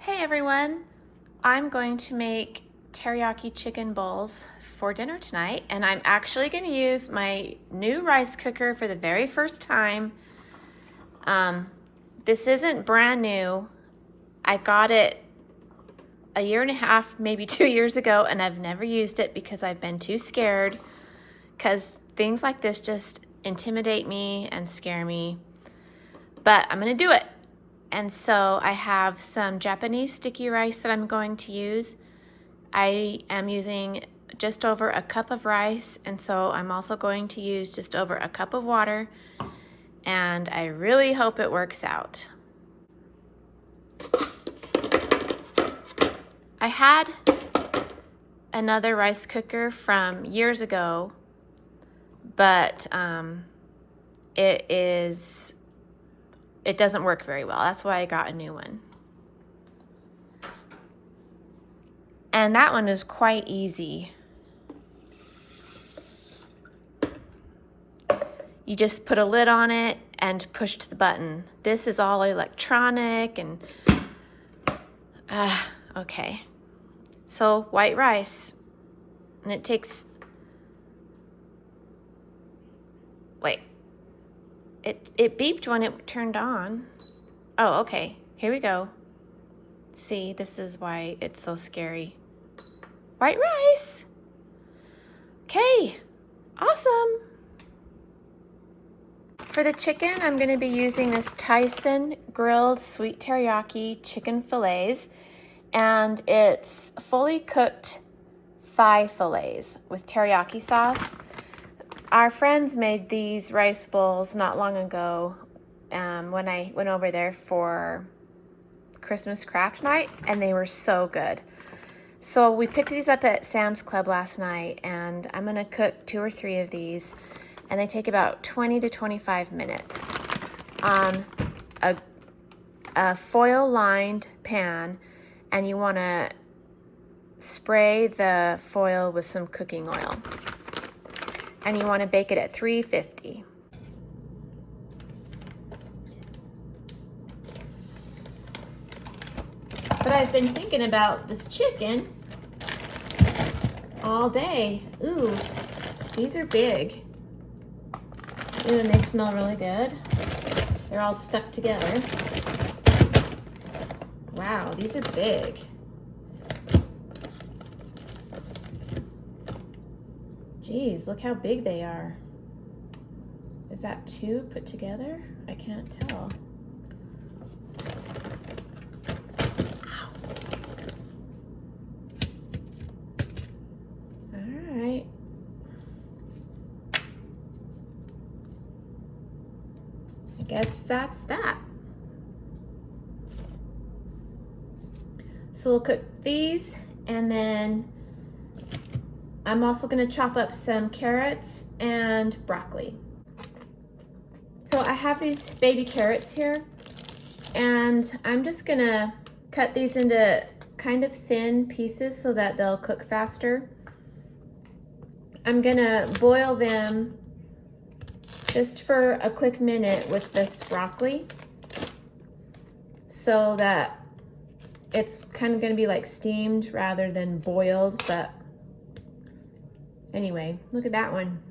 Hey everyone, I'm going to make teriyaki chicken bowls for dinner tonight, and I'm actually going to use my new rice cooker for the very first time. This isn't brand new. I got it a year and a half, maybe 2 years ago, and I've never used it because I've been too scared because things like this just intimidate me and scare me. But I'm going to do it. And so I have some Japanese sticky rice that I'm going to use. I am using just over a cup of rice, and so I'm also going to use just over a cup of water, and I really hope it works out. I had another rice cooker from years ago, but it doesn't work very well. That's why I got a new one. And that one is quite easy. You just put a lid on it and push the button. This is all electronic and, okay. So white rice, and it takes, wait, it beeped when it turned on. Oh, okay, here we go. See, this is why it's so scary. White rice. Okay, awesome. For the chicken, I'm gonna be using this Tyson grilled sweet teriyaki chicken fillets, and it's fully cooked thigh fillets with teriyaki sauce. Our friends made these rice bowls not long ago when I went over there for Christmas craft night, and they were so good. So we picked these up at Sam's Club last night, and I'm gonna cook 2 or 3 of these, and they take about 20 to 25 minutes on a foil-lined pan, and you wanna spray the foil with some cooking oil. And you wanna bake it at 350. But I've been thinking about this chicken all day. Ooh, these are big. Ooh, and they smell really good. They're all stuck together. Wow, these are big. Geez, look how big they are. Is that 2 put together? I can't tell. All right. I guess that's that. So we'll cook these, and then I'm also gonna chop up some carrots and broccoli. So I have these baby carrots here, and I'm just gonna cut these into kind of thin pieces so that they'll cook faster. I'm gonna boil them just for a quick minute with this broccoli so that it's kind of gonna be like steamed rather than boiled, but anyway, look at that one.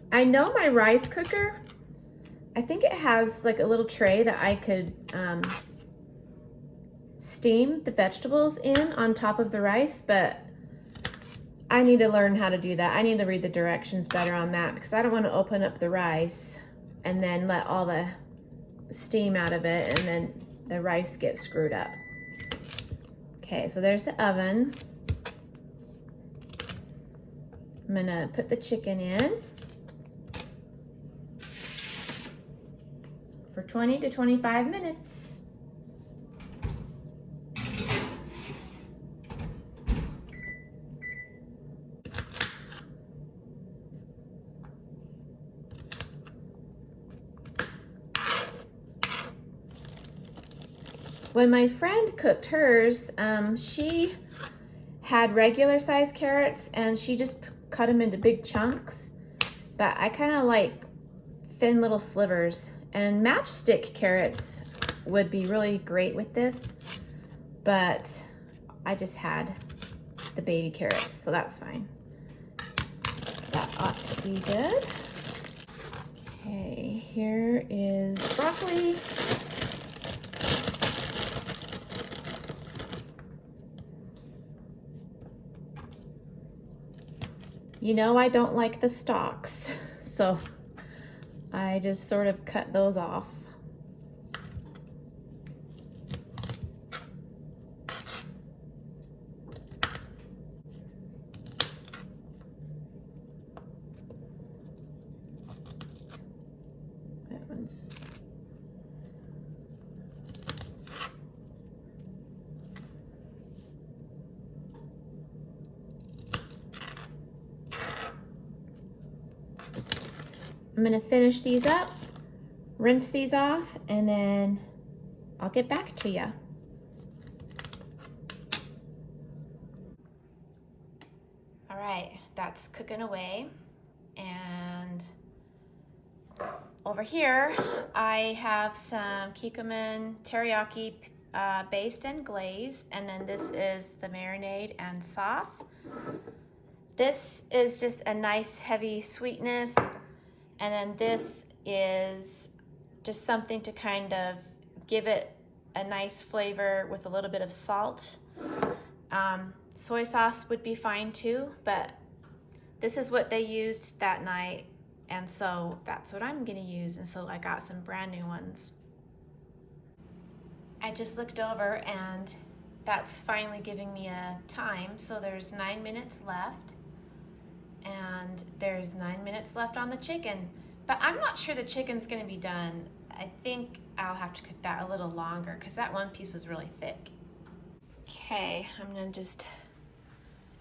I know my rice cooker, I think it has like a little tray that I could steam the vegetables in on top of the rice, but I need to learn how to do that. I need to read the directions better on that because I don't want to open up the rice and then let all the steam out of it and then the rice gets screwed up. Okay, so there's the oven. I'm gonna put the chicken in for 20 to 25 minutes. When my friend cooked hers, she had regular size carrots and she just cut them into big chunks, but I kind of like thin little slivers, And matchstick carrots would be really great with this, but I just had the baby carrots, so that's fine. That ought to be good. Okay, here is broccoli. You know I don't like the stalks, so I just sort of cut those off. That one's I'm gonna finish these up, rinse these off, and then I'll get back to you. All right, that's cooking away. And over here, I have some Kikkoman teriyaki based and glazed, and then this is the marinade and sauce. This is just a nice heavy sweetness, and then this is just something to kind of give it a nice flavor with a little bit of salt. Soy sauce would be fine too, but this is what they used that night, and so that's what I'm gonna use, and so I got some brand new ones. I just looked over and that's finally giving me a time, so there's 9 minutes left, and there's 9 minutes left on the chicken, but I'm not sure the chicken's gonna be done. I think I'll have to cook that a little longer because that one piece was really thick. Okay, I'm gonna just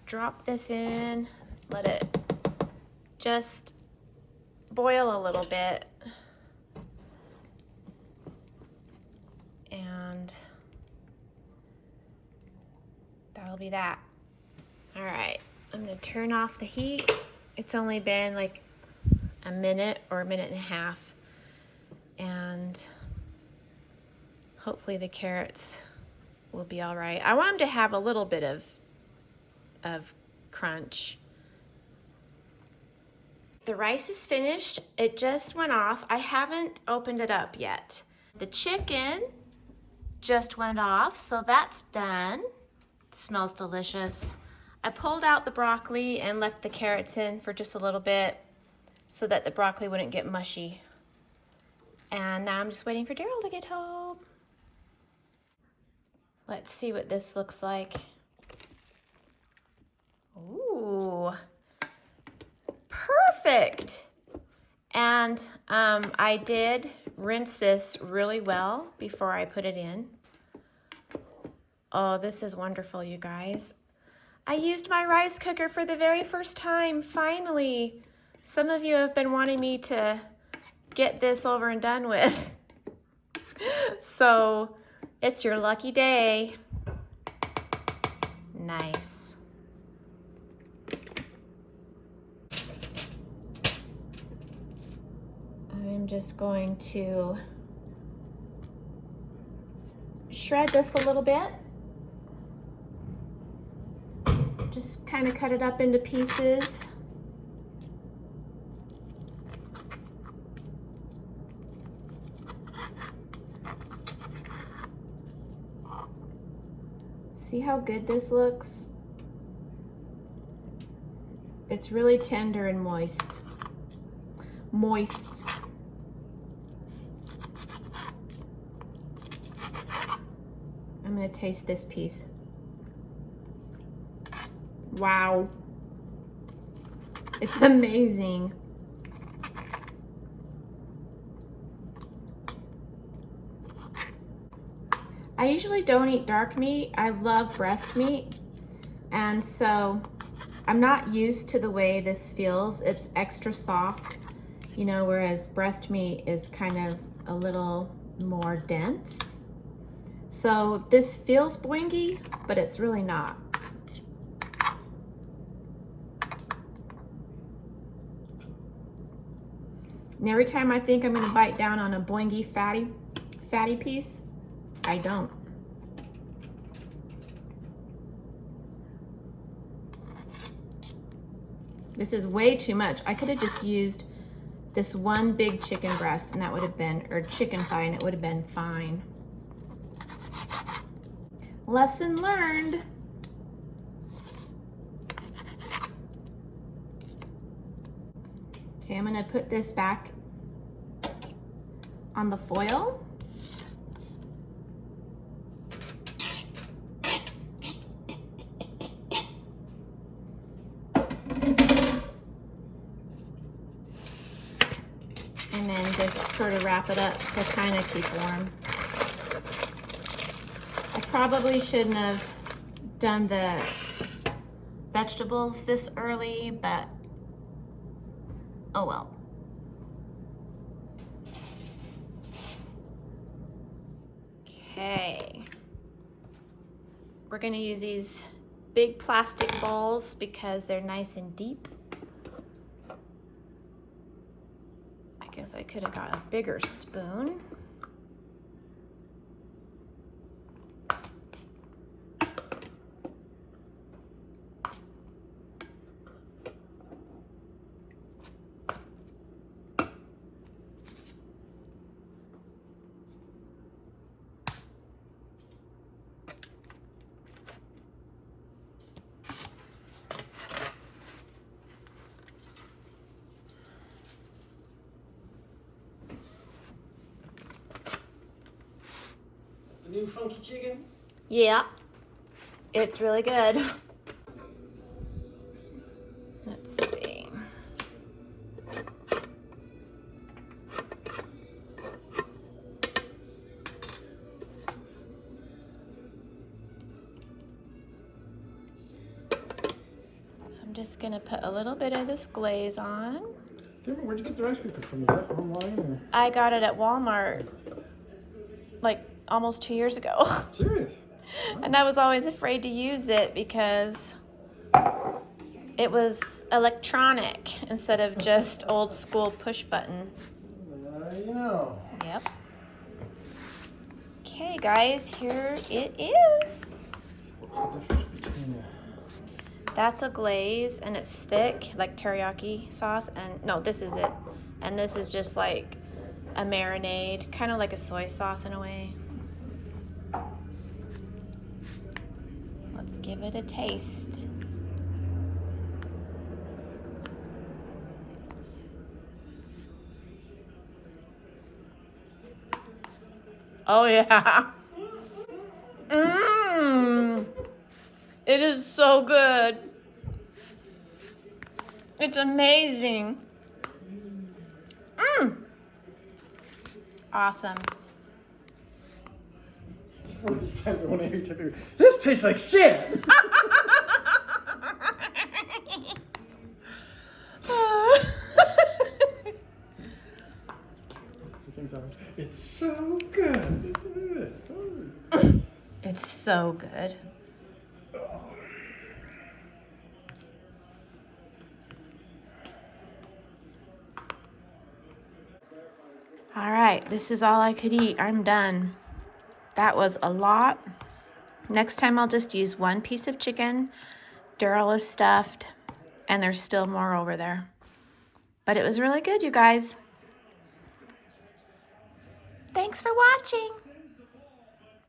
drop this in, let it just boil a little bit, and that'll be that. All right, I'm gonna turn off the heat. It's only been like a minute or a minute and a half, and hopefully the carrots will be all right. I want them to have a little bit of crunch. The rice is finished. It just went off. I haven't opened it up yet. The chicken just went off, so that's done. It smells delicious. I pulled out the broccoli and left the carrots in for just a little bit so that the broccoli wouldn't get mushy. And now I'm just waiting for Daryl to get home. Let's see what this looks like. Ooh, perfect. And I did rinse this really well before I put it in. Oh, this is wonderful, you guys. I used my rice cooker for the very first time, finally. Some of you have been wanting me to get this over and done with. So it's your lucky day. Nice. I'm just going to shred this a little bit. Just kind of cut it up into pieces. See how good this looks? It's really tender and moist. Moist. I'm gonna taste this piece. Wow. It's amazing. I usually don't eat dark meat. I love breast meat. And so I'm not used to the way this feels. It's extra soft, you know, whereas breast meat is kind of a little more dense. So this feels boingy, but it's really not. And every time I think I'm gonna bite down on a boingy fatty piece, I don't. This is way too much. I could have just used this one big chicken breast and that would have been, or chicken thigh, and it would have been fine. Lesson learned. Okay, I'm gonna put this back on the foil. And then just sort of wrap it up to kind of keep warm. I probably shouldn't have done the vegetables this early, but oh well. Okay. We're gonna use these big plastic bowls because they're nice and deep. I guess I could have got a bigger spoon. New funky chicken? Yeah, it's really good. Let's see. So I'm just gonna put a little bit of this glaze on. Where'd you get the rice cooker from? Is that online or? I got it at Walmart like almost 2 years ago. Serious? And I was always afraid to use it because it was electronic instead of just old school push button. You know. Yep. Okay, guys, here it is. What's the difference between That's a glaze and it's thick, like teriyaki sauce. And no, this is it. And this is just like a marinade, kind of like a soy sauce in a way. Let's give it a taste. Oh yeah. Mmm. It is so good. It's amazing. Mmm. Awesome. It's one of these times I want to hear you typing. This tastes like shit! It's so good. It's so good. All right, this is all I could eat. I'm done. That was a lot. Next time I'll just use one piece of chicken. Daryl is stuffed, and there's still more over there. But it was really good, you guys. Thanks for watching.